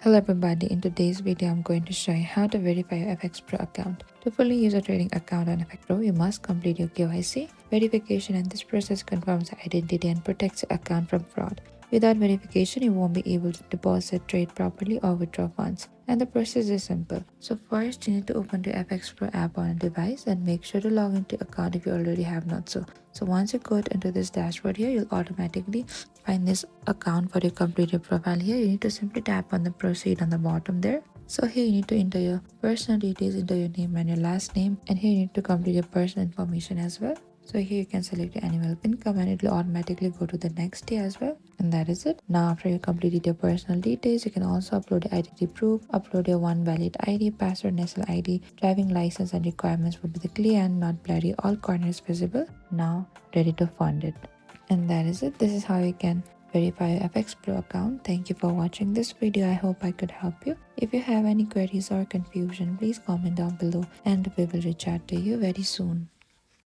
Hello everybody, in today's video I'm going to show you how to verify your FxPro account. To fully use a trading account on FxPro, you must complete your KYC verification, and this process confirms the identity and protects your account from fraud. Without verification, you won't be able to deposit, trade properly or withdraw funds. And the process is simple. So first, you need to open the FxPro app on a device and make sure to log into your account if you already have not so. So once you go into this dashboard here, you'll automatically find this account for your completed profile. Here you need to simply tap on the proceed on the bottom there. So here you need to enter your personal details, enter your name and your last name, and here you need to complete your personal information as well. So here you can select your annual income and it will automatically go to the next day as well. And that is it. Now after you completed your personal details, you can also upload your identity proof, upload your one valid ID, password, national ID, driving license, and requirements will be clear and not blurry, all corners visible. Now ready to fund it. And that is it. This is how you can verify your FxPro account. Thank you for watching this video. I hope I could help you. If you have any queries or confusion, please comment down below and we will reach out to you very soon.